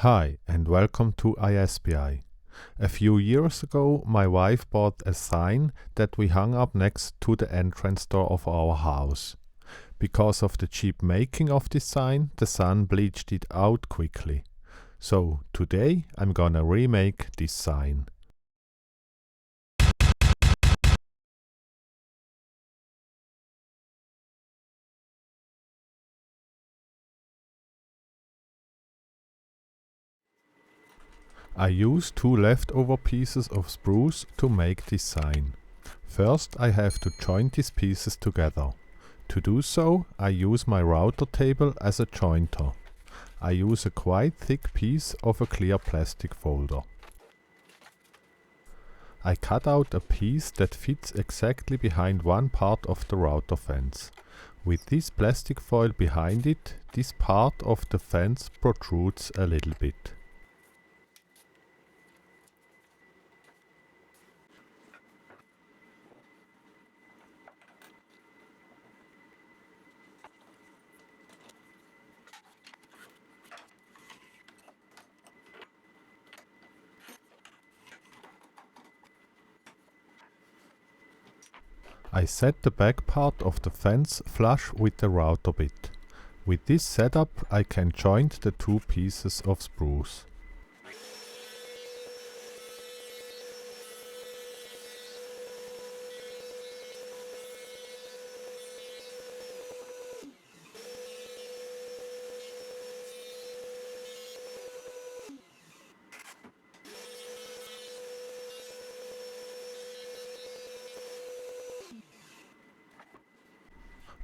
Hi and welcome to ISBI. A few years ago my wife bought a sign that we hung up next to the entrance door of our house. Because of the cheap making of this sign, the sun bleached it out quickly. So today I'm gonna remake this sign. I used two leftover pieces of spruce to make this sign. First I have to join these pieces together. To do so, I use my router table as a jointer. I use a quite thick piece of a clear plastic folder. I cut out a piece that fits exactly behind one part of the router fence. With this plastic foil behind it, this part of the fence protrudes a little bit. I set the back part of the fence flush with the router bit. With this setup I can joint the two pieces of spruce.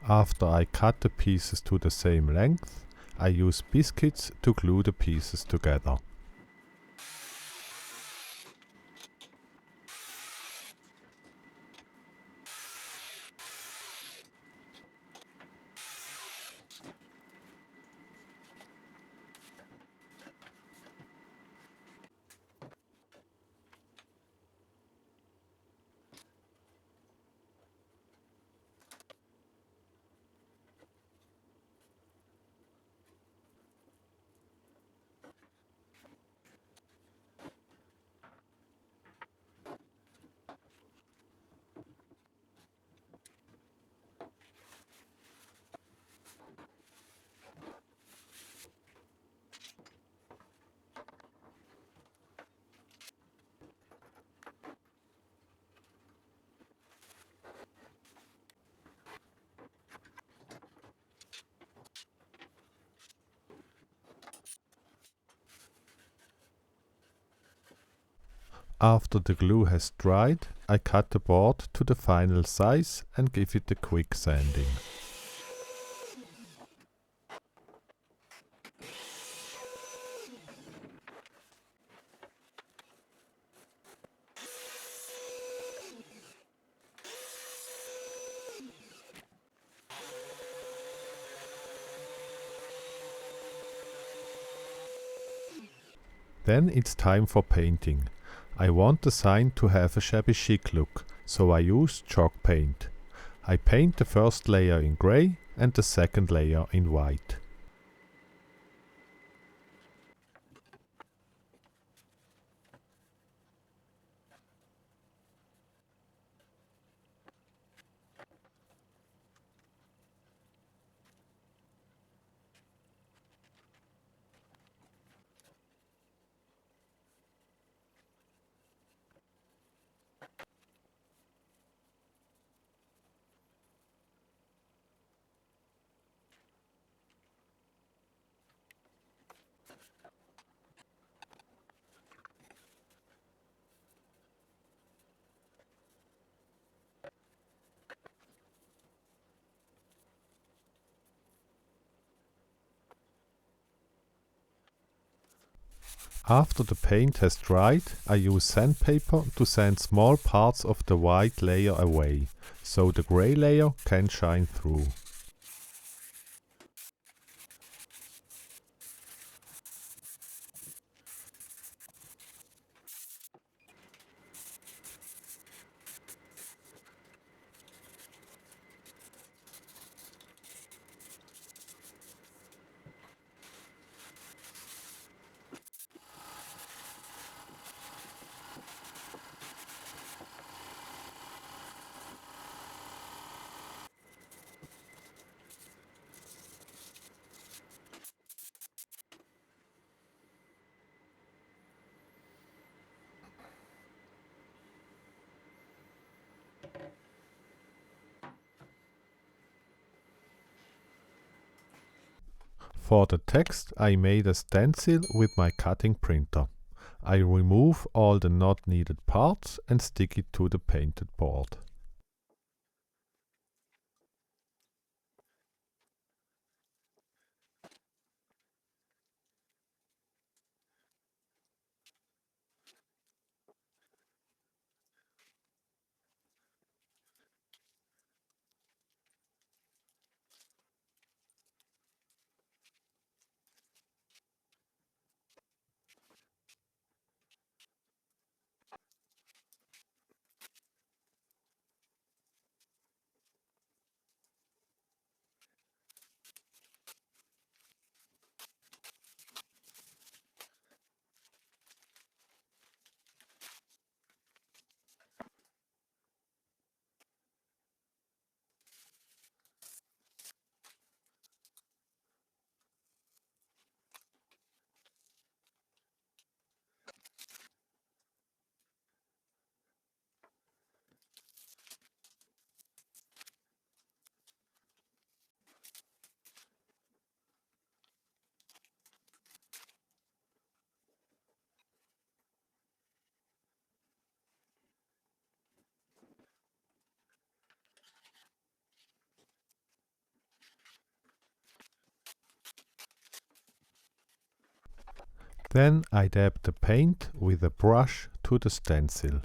After I cut the pieces to the same length, I use biscuits to glue the pieces together. After the glue has dried, I cut the board to the final size and give it a quick sanding. Then it's time for painting. I want the sign to have a shabby chic look, so I use chalk paint. I paint the first layer in grey and the second layer in white. After the paint has dried, I use sandpaper to sand small parts of the white layer away, so the grey layer can shine through. For the text I made a stencil with my cutting printer. I remove all the not needed parts and stick it to the painted board. Then I dab the paint with a brush to the stencil.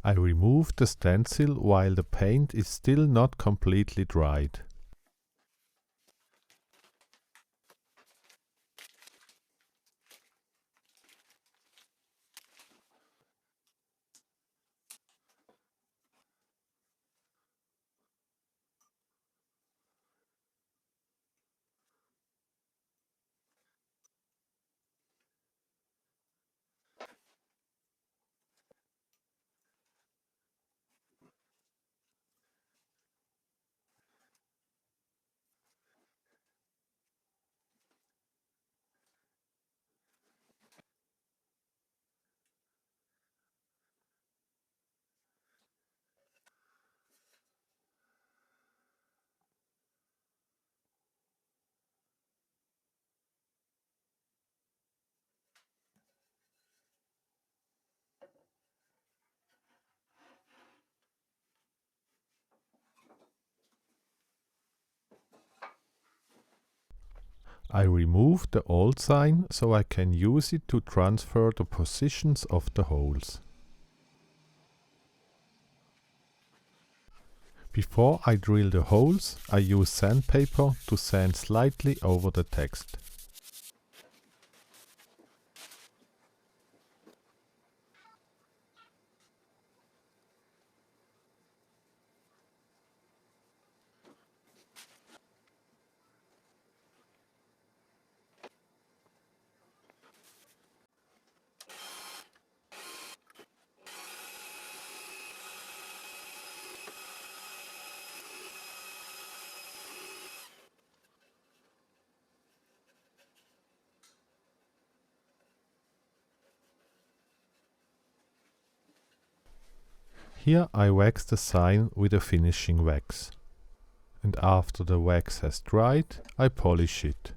I remove the stencil while the paint is still not completely dried. I remove the old sign so I can use it to transfer the positions of the holes. Before I drill the holes, I use sandpaper to sand slightly over the text. Here I wax the sign with a finishing wax. And after the wax has dried, I polish it.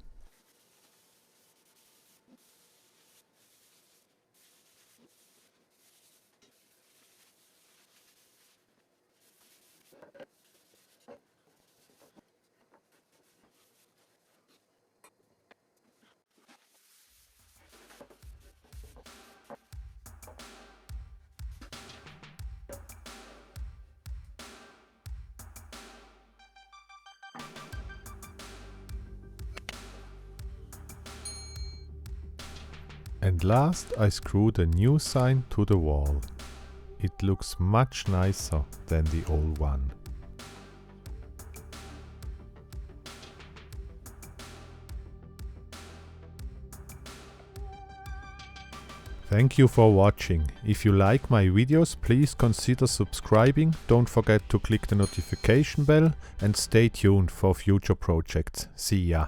And last I screw the new sign to the wall. it looks much nicer than the old one. Thank you for watching. If you like my videos, please consider subscribing, don't forget to click the notification bell and stay tuned for future projects. See ya!